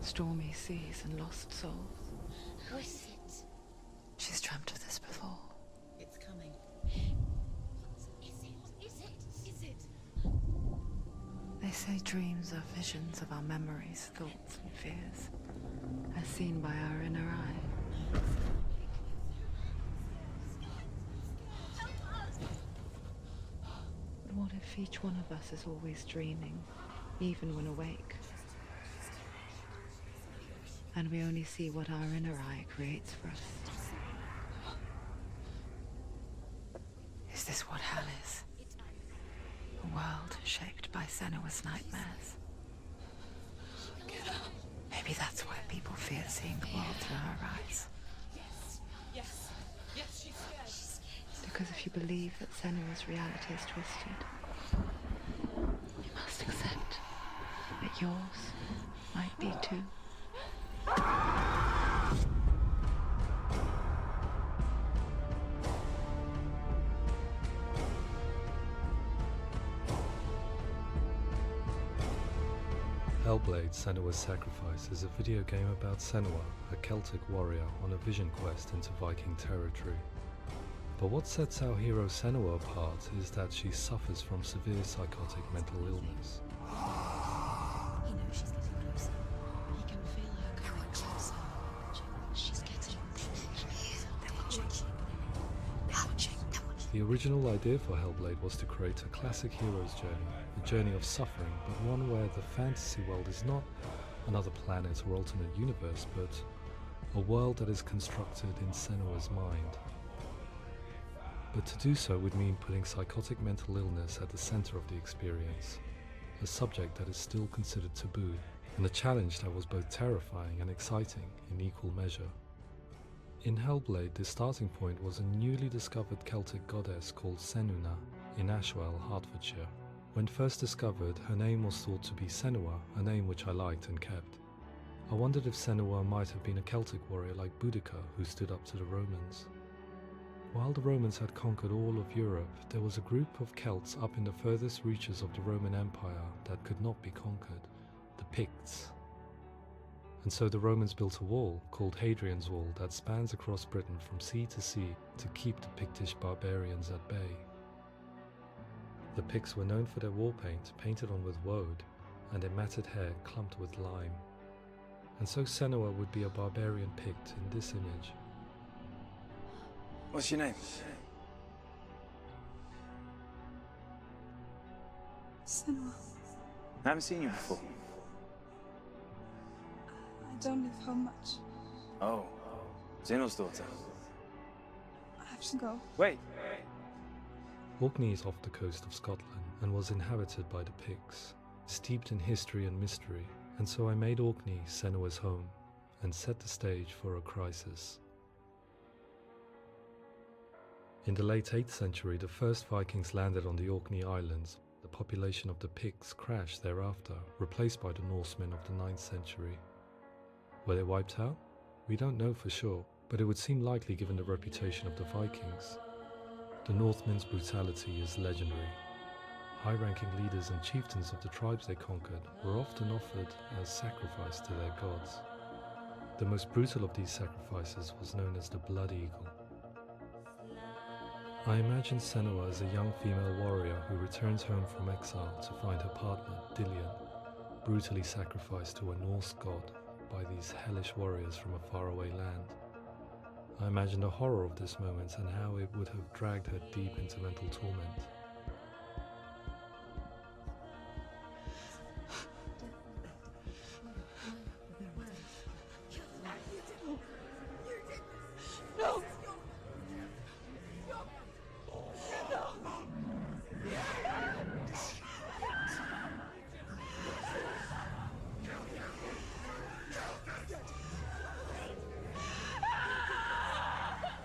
stormy seas and lost souls. Who is it? She's dreamt of this before. It's coming. Is it? They say dreams are visions of our memories, thoughts and fears, as seen by our inner eye. But what if each one of us is always dreaming, even when awake? And we only see what our inner eye creates for us. Is this what hell is? A world shaped by Senua's nightmares. Maybe that's why people fear seeing the world through her eyes. Yes, she's scared. Because if you believe that Senua's reality is twisted, you must accept that yours might be too. Hellblade: Senua's Sacrifice is a video game about Senua, a Celtic warrior on a vision quest into Viking territory. But what sets our hero Senua apart is that she suffers from severe psychotic mental illness. He knows she's getting closer. He can feel her coming closer. She's getting closer. They're watching. The original idea for Hellblade was to create a classic hero's journey, a journey of suffering, but one where the fantasy world is not another planet or alternate universe, but a world that is constructed in Senua's mind. But to do so would mean putting psychotic mental illness at the center of the experience, a subject that is still considered taboo, and a challenge that was both terrifying and exciting in equal measure. In Hellblade, the starting point was a newly discovered Celtic goddess called Senuna in Ashwell, Hertfordshire. When first discovered, her name was thought to be Senua, a name which I liked and kept. I wondered if Senua might have been a Celtic warrior like Boudica who stood up to the Romans. While the Romans had conquered all of Europe, there was a group of Celts up in the furthest reaches of the Roman Empire that could not be conquered, the Picts. And so the Romans built a wall, called Hadrian's Wall, that spans across Britain from sea to sea to keep the Pictish barbarians at bay. The Picts were known for their war paint, painted on with woad, and their matted hair clumped with lime. And so Senua would be a barbarian Pict in this image. What's your name? Senua. I haven't seen you before. I don't leave home much. Oh, Zeno's daughter. I have to go. Wait! Orkney is off the coast of Scotland and was inhabited by the Picts, steeped in history and mystery, and so I made Orkney Senua's home and set the stage for a crisis. In the late 8th century, the first Vikings landed on the Orkney Islands. The population of the Picts crashed thereafter, replaced by the Norsemen of the 9th century. Were they wiped out? We don't know for sure, but it would seem likely given the reputation of the Vikings. The Northmen's brutality is legendary. High-ranking leaders and chieftains of the tribes they conquered were often offered as sacrifice to their gods. The most brutal of these sacrifices was known as the Blood Eagle. I imagine Senua as a young female warrior who returns home from exile to find her partner, Dillion, brutally sacrificed to a Norse god by these hellish warriors from a faraway land. I imagine the horror of this moment and how it would have dragged her deep into mental torment. No!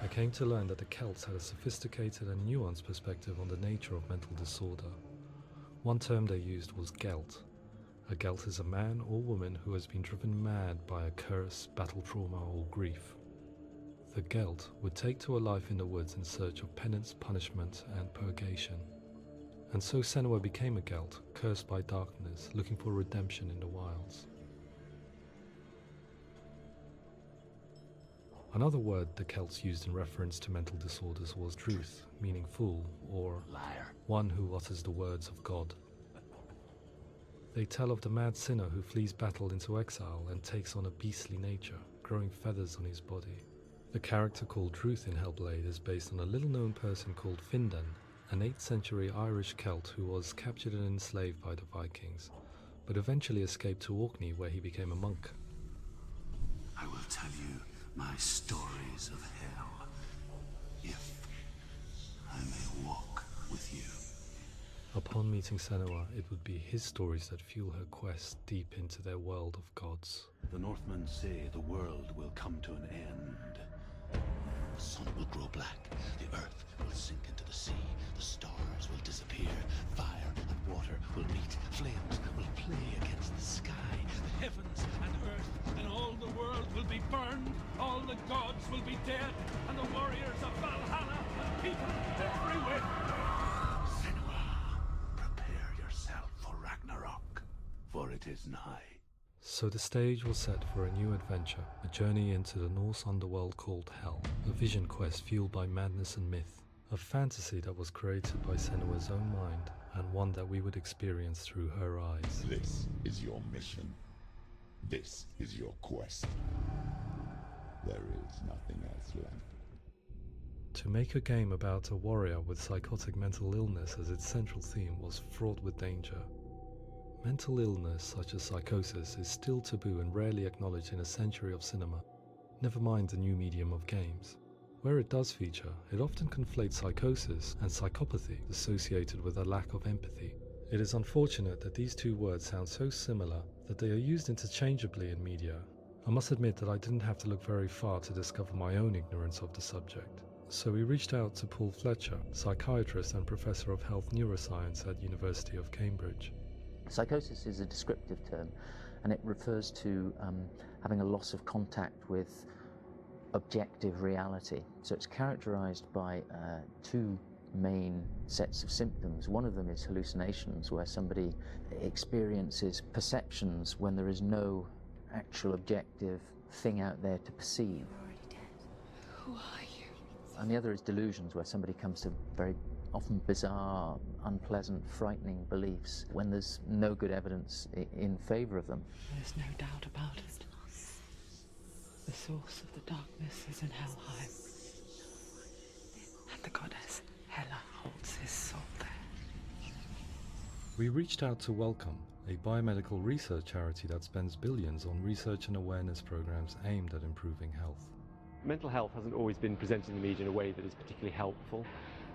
I came to learn that the Celts had a sophisticated and nuanced perspective on the nature of mental disorder. One term they used was gelt. A gelt is a man or woman who has been driven mad by a curse, battle trauma, or grief. The gelt would take to a life in the woods in search of penance, punishment, and purgation. And so Senua became a gelt, cursed by darkness, looking for redemption in the wilds. Another word the Celts used in reference to mental disorders was druth, meaning fool, or Liar. one who utters the words of God. They tell of the mad sinner who flees battle into exile and takes on a beastly nature, growing feathers on his body. The character called Druth in Hellblade is based on a little-known person called Findan, an 8th century Irish Celt who was captured and enslaved by the Vikings, but eventually escaped to Orkney where he became a monk. I will tell you my stories of hell, if I may walk with you. Upon meeting Senua, it would be his stories that fuel her quest deep into their world of gods. The Northmen say the world will come to an end. The sun will grow black, the earth will sink into the sea, the stars will disappear, fire and water will meet, flames will play against the sky, the heavens and earth and all the world will be burned, all the gods will be dead, and the warriors of Valhalla and people everywhere. Senua, prepare yourself for Ragnarok, for it is nigh. So the stage was set for a new adventure, a journey into the Norse underworld called Hell, a vision quest fueled by madness and myth, a fantasy that was created by Senua's own mind, and one that we would experience through her eyes. This is your mission. This is your quest. There is nothing else left. To make a game about a warrior with psychotic mental illness as its central theme was fraught with danger. Mental illness, such as psychosis, is still taboo and rarely acknowledged in a century of cinema, never mind the new medium of games. Where it does feature, it often conflates psychosis and psychopathy associated with a lack of empathy. It is unfortunate that these two words sound so similar that they are used interchangeably in media. I must admit that I didn't have to look very far to discover my own ignorance of the subject. So we reached out to Paul Fletcher, psychiatrist and professor of health neuroscience at University of Cambridge. Psychosis is a descriptive term, and it refers to having a loss of contact with objective reality. So it's characterized by two main sets of symptoms. One of them is hallucinations, where somebody experiences perceptions when there is no actual objective thing out there to perceive. You're already dead. Who are you? And the other is delusions, where somebody comes to very often bizarre, unpleasant, frightening beliefs when there's no good evidence in favor of them. There's no doubt about it. The source of the darkness is in Helheim. And the goddess Hela holds his soul there. We reached out to Welcome, a biomedical research charity that spends billions on research and awareness programs aimed at improving health. Mental health hasn't always been presented in the media in a way that is particularly helpful.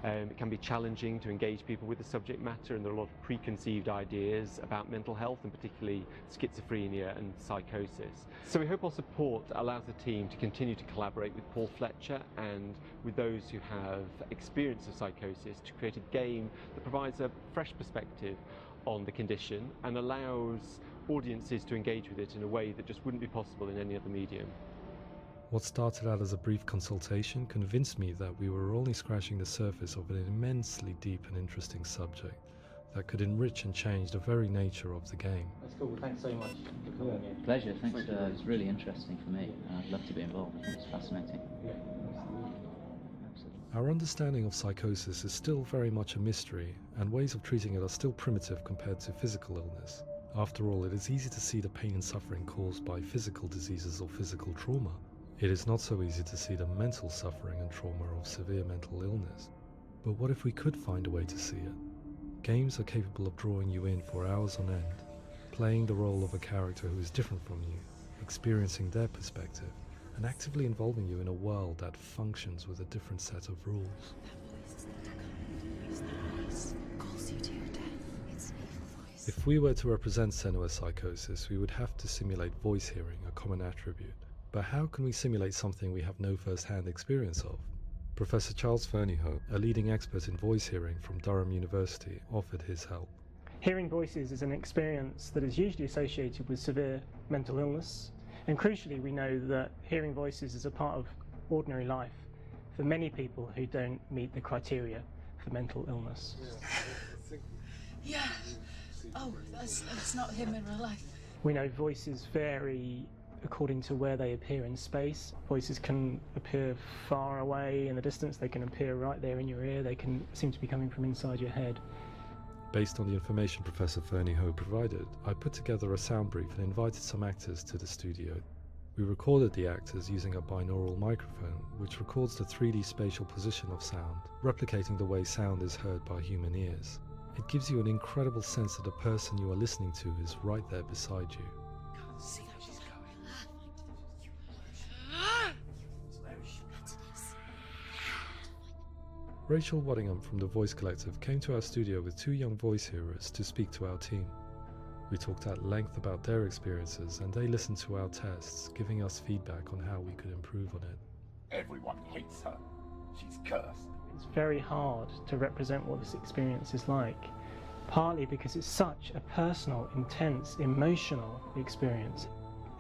It can be challenging to engage people with the subject matter, and there are a lot of preconceived ideas about mental health, and particularly schizophrenia and psychosis. So we hope our support allows the team to continue to collaborate with Paul Fletcher and with those who have experience of psychosis to create a game that provides a fresh perspective on the condition and allows audiences to engage with it in a way that just wouldn't be possible in any other medium. What started out as a brief consultation convinced me that we were only scratching the surface of an immensely deep and interesting subject that could enrich and change the very nature of the game. That's cool. Thanks so much for coming here. Pleasure. Thanks. It's really interesting for me. I'd love to be involved. It's fascinating. Our understanding of psychosis is still very much a mystery, and ways of treating it are still primitive compared to physical illness. After all, it is easy to see the pain and suffering caused by physical diseases or physical trauma. It is not so easy to see the mental suffering and trauma of severe mental illness. But what if we could find a way to see it? Games are capable of drawing you in for hours on end, playing the role of a character who is different from you, experiencing their perspective, and actively involving you in a world that functions with a different set of rules. If we were to represent Senua's psychosis, we would have to simulate voice hearing, a common attribute. But how can we simulate something we have no first-hand experience of? Professor Charles Fernyhough, a leading expert in voice hearing from Durham University, offered his help. Hearing voices is an experience that is usually associated with severe mental illness, and crucially we know that hearing voices is a part of ordinary life for many people who don't meet the criteria for mental illness. Yeah. Oh, that's not him in real life. We know voices vary according to where they appear in space. Voices can appear far away in the distance, they can appear right there in your ear, they can seem to be coming from inside your head. Based on the information Professor Fernie Ho provided, I put together a sound brief and invited some actors to the studio. We recorded the actors using a binaural microphone, which records the 3D spatial position of sound, replicating the way sound is heard by human ears. It gives you an incredible sense that the person you are listening to is right there beside you. Can't see how she's going. Rachel Waddingham from the Voice Collective came to our studio with 2 young voice hearers to speak to our team. We talked at length about their experiences and they listened to our tests, giving us feedback on how we could improve on it. Everyone hates her. She's cursed. It's very hard to represent what this experience is like, partly because it's such a personal, intense, emotional experience.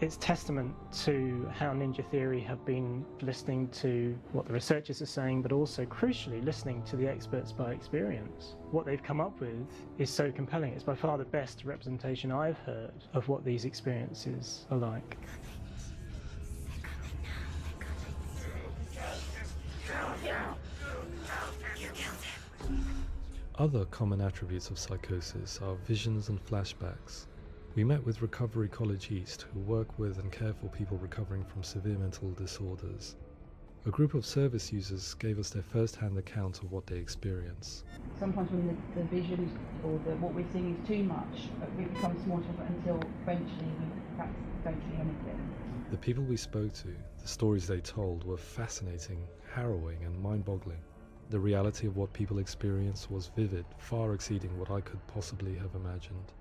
It's testament to how Ninja Theory have been listening to what the researchers are saying, but also, crucially, listening to the experts by experience. What they've come up with is so compelling. It's by far the best representation I've heard of what these experiences are like. Other common attributes of psychosis are visions and flashbacks. We met with Recovery College East, who work with and care for people recovering from severe mental disorders. A group of service users gave us their first-hand account of what they experience. Sometimes when the visions or what we're seeing is too much, it becomes more difficult until eventually we perhaps don't see anything. The people we spoke to, the stories they told, were fascinating, harrowing and mind-boggling. The reality of what people experienced was vivid, far exceeding what I could possibly have imagined.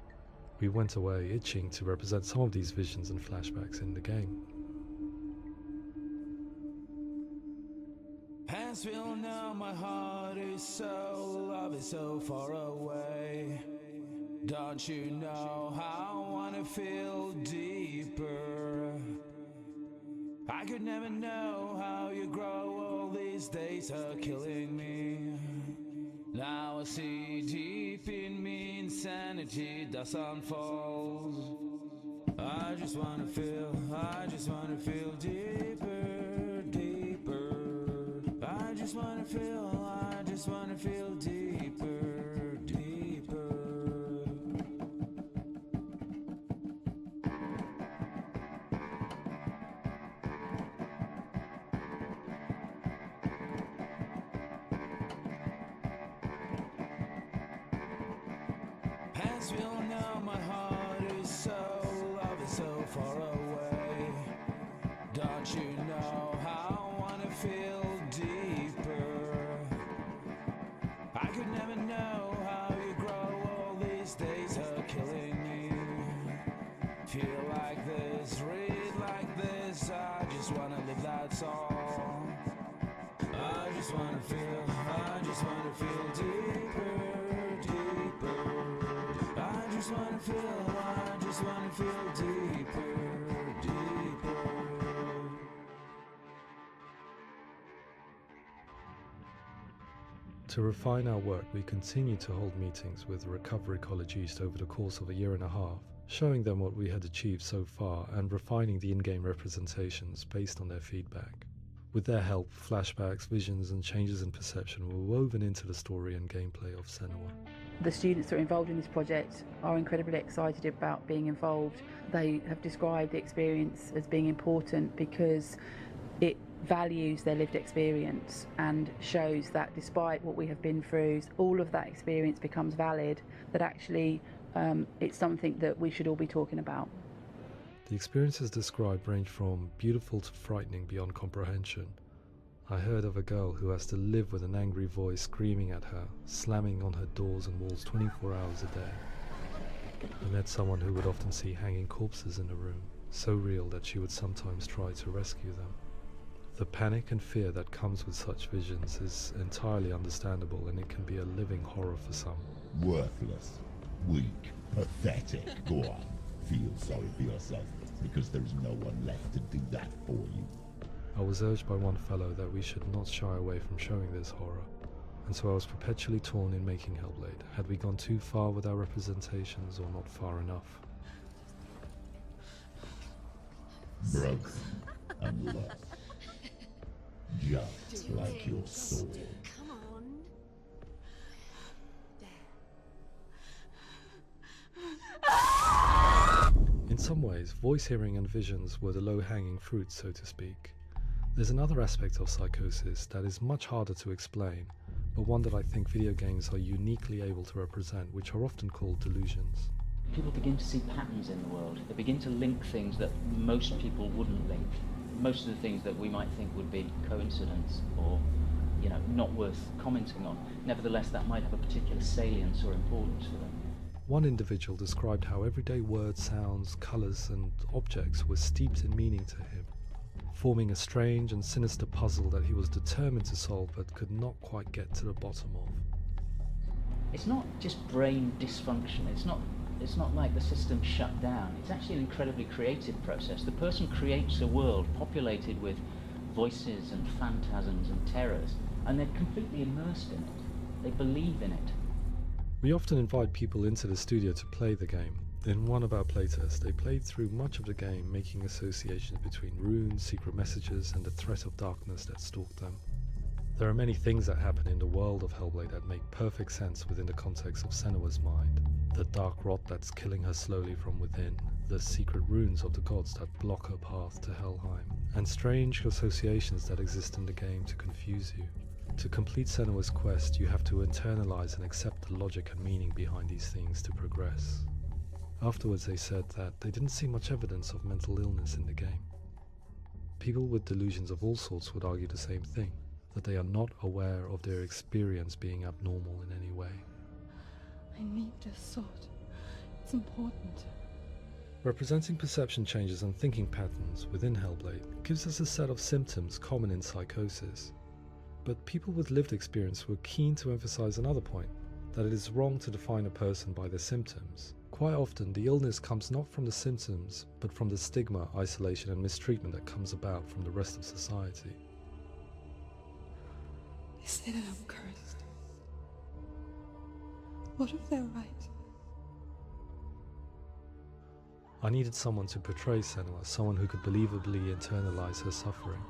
We went away itching to represent some of these visions and flashbacks in the game. Hands will know my heart is so, love is so far away. Don't you know how I wanna feel deeper? I could never know how you grow, all these days are killing me. Now I see deep in me insanity does unfold. I just wanna feel deeper, deeper. I just wanna feel deeper, deeper. Hands will know my heart is so, love is so far away. Don't you know how I wanna feel deeper? I could never know how you grow, all these days are killing me. Feel like this, read like this, I just wanna live, that's all. I just wanna feel deeper, deeper. I just wanna feel deeper, deeper. To refine our work, we continue to hold meetings with Recovery College East over the course of a year and a half, showing them what we had achieved so far and refining the in-game representations based on their feedback. With their help, flashbacks, visions and changes in perception were woven into the story and gameplay of Senua. The students that are involved in this project are incredibly excited about being involved. They have described the experience as being important because it values their lived experience and shows that despite what we have been through, all of that experience becomes valid, that actually it's something that we should all be talking about. The experiences described range from beautiful to frightening beyond comprehension. I heard of a girl who has to live with an angry voice screaming at her, slamming on her doors and walls 24 hours a day. I met someone who would often see hanging corpses in a room, so real that she would sometimes try to rescue them. The panic and fear that comes with such visions is entirely understandable, and it can be a living horror for some. Worthless, weak, pathetic. Go on, feel sorry for yourself, because there's no one left to do that for you. I was urged by one fellow that we should not shy away from showing this horror, and so I was perpetually torn in making Hellblade. Had we gone too far with our representations or not far enough? broken and lost. Just like your soul. Come on. In some ways, voice hearing and visions were the low-hanging fruit, so to speak. There's another aspect of psychosis that is much harder to explain, but one that I think video games are uniquely able to represent, which are often called delusions. People begin to see patterns in the world. They begin to link things that most people wouldn't link. Most of the things that we might think would be coincidence or, not worth commenting on. Nevertheless, that might have a particular salience or importance for them. One individual described how everyday words, sounds, colours and objects were steeped in meaning to him, forming a strange and sinister puzzle that he was determined to solve but could not quite get to the bottom of. It's not just brain dysfunction. It's not like the system shut down. It's actually an incredibly creative process. The person creates a world populated with voices and phantasms and terrors, and they're completely immersed in it. They believe in it. We often invite people into the studio to play the game. In one of our playtests, they played through much of the game, making associations between runes, secret messages, and the threat of darkness that stalked them. There are many things that happen in the world of Hellblade that make perfect sense within the context of Senua's mind. The dark rot that's killing her slowly from within, the secret runes of the gods that block her path to Helheim, and strange associations that exist in the game to confuse you. To complete Senua's quest, you have to internalize and accept the logic and meaning behind these things to progress. Afterwards they said that they didn't see much evidence of mental illness in the game. People with delusions of all sorts would argue the same thing, that they are not aware of their experience being abnormal in any way. I need this sword. It's important. Representing perception changes and thinking patterns within Hellblade gives us a set of symptoms common in psychosis. But people with lived experience were keen to emphasize another point, that it is wrong to define a person by their symptoms. Quite often, the illness comes not from the symptoms, but from the stigma, isolation and mistreatment that comes about from the rest of society. They say that I'm cursed. What if they're right? I needed someone to portray Senua, someone who could believably internalize her suffering.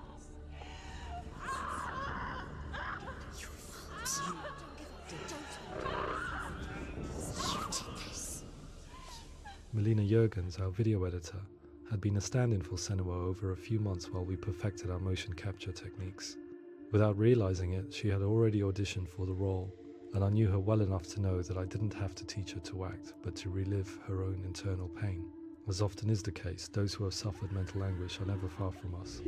Melina Jurgens, our video editor, had been a stand-in for Senua over a few months while we perfected our motion capture techniques. Without realizing it, she had already auditioned for the role, and I knew her well enough to know that I didn't have to teach her to act, but to relive her own internal pain. As often is the case, those who have suffered mental anguish are never far from us.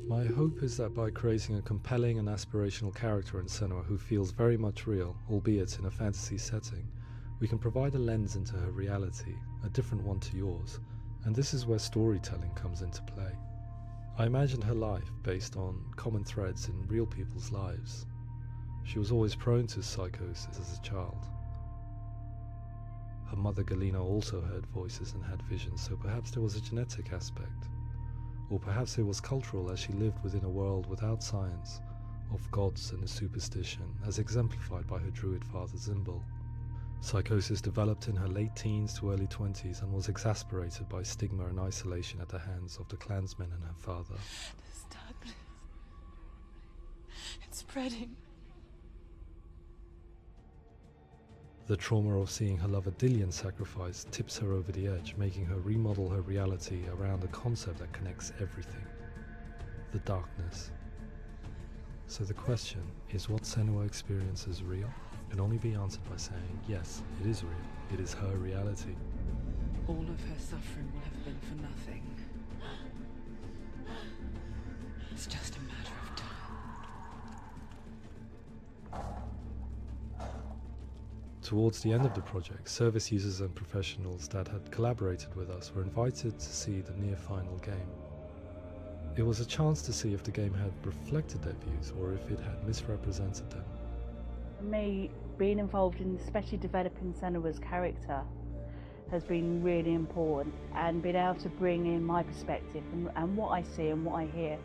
My hope is that by creating a compelling and aspirational character in Senua who feels very much real, albeit in a fantasy setting, we can provide a lens into her reality, a different one to yours, and this is where storytelling comes into play. I imagined her life based on common threads in real people's lives. She was always prone to psychosis as a child. Her mother Galina also heard voices and had visions, so perhaps there was a genetic aspect. Or perhaps it was cultural, as she lived within a world without science, of gods and a superstition, as exemplified by her druid father Zimbel. Psychosis developed in her late teens to early 20s and was exacerbated by stigma and isolation at the hands of the clansmen and her father. This darkness, it's spreading. The trauma of seeing her lover Dillian sacrificed tips her over the edge, making her remodel her reality around a concept that connects everything: the darkness. So the question, is what Senua experiences real? Can only be answered by saying, yes, it is real. It is her reality. All of her suffering will have been for nothing. It's just a matter of time. Towards the end of the project, service users and professionals that had collaborated with us were invited to see the near-final game. It was a chance to see if the game had reflected their views or if it had misrepresented them. For me, being involved in especially developing Senua's character has been really important, and being able to bring in my perspective and what I see and what I hear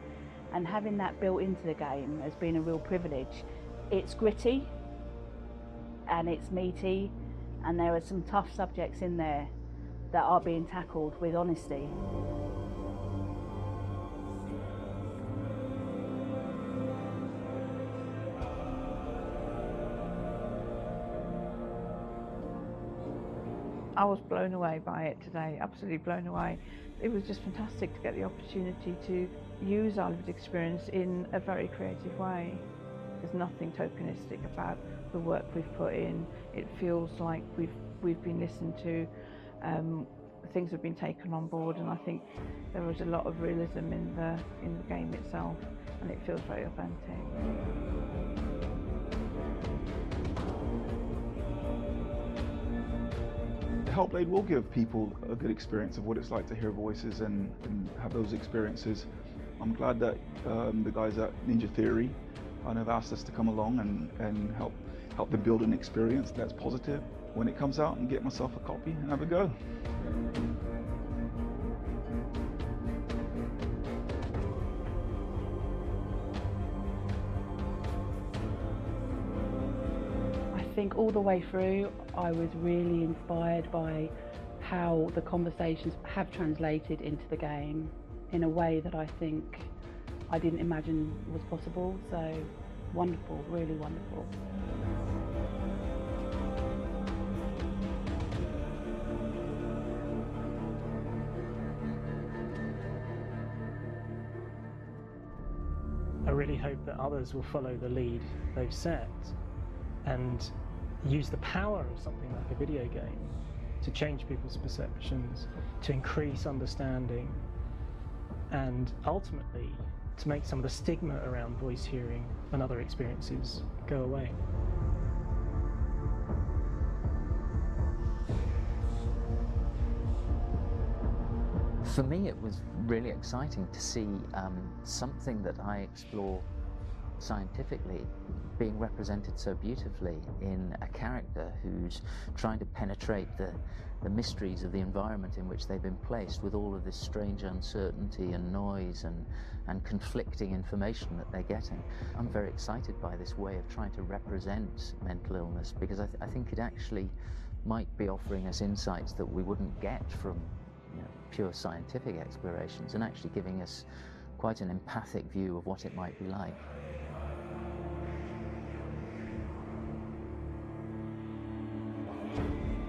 and having that built into the game has been a real privilege. It's gritty and it's meaty, and there are some tough subjects in there that are being tackled with honesty. I was blown away by it today, absolutely blown away. It was just fantastic to get the opportunity to use our lived experience in a very creative way. There's nothing tokenistic about the work we've put in. It feels like we've been listened to, things have been taken on board, and I think there was a lot of realism in the game itself, and it feels very authentic. Hellblade will give people a good experience of what it's like to hear voices and have those experiences. I'm glad that the guys at Ninja Theory have asked us to come along and help them build an experience that's positive when it comes out, and get myself a copy and have a go. I think all the way through I was really inspired by how the conversations have translated into the game in a way that I think I didn't imagine was possible. So wonderful, really wonderful. I really hope that others will follow the lead they've set and use the power of something like a video game to change people's perceptions, to increase understanding, and ultimately to make some of the stigma around voice hearing and other experiences go away. For me, it was really exciting to see something that I explore scientifically being represented so beautifully in a character who's trying to penetrate the mysteries of the environment in which they've been placed, with all of this strange uncertainty and noise and conflicting information that they're getting. I'm very excited by this way of trying to represent mental illness, because I think it actually might be offering us insights that we wouldn't get from pure scientific explorations, and actually giving us quite an empathic view of what it might be like.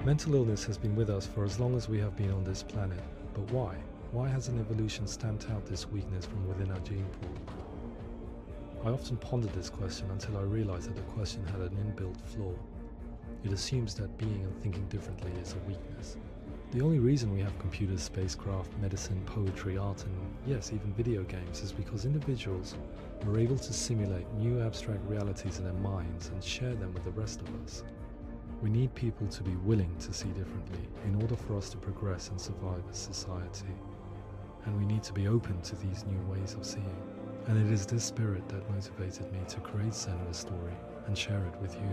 Mental illness has been with us for as long as we have been on this planet, but why? Why hasn't evolution stamped out this weakness from within our gene pool? I often pondered this question until I realized that the question had an inbuilt flaw. It assumes that being and thinking differently is a weakness. The only reason we have computers, spacecraft, medicine, poetry, art, and yes, even video games is because individuals are able to simulate new abstract realities in their minds and share them with the rest of us. We need people to be willing to see differently in order for us to progress and survive as society. And we need to be open to these new ways of seeing. And it is this spirit that motivated me to create Senua's story and share it with you.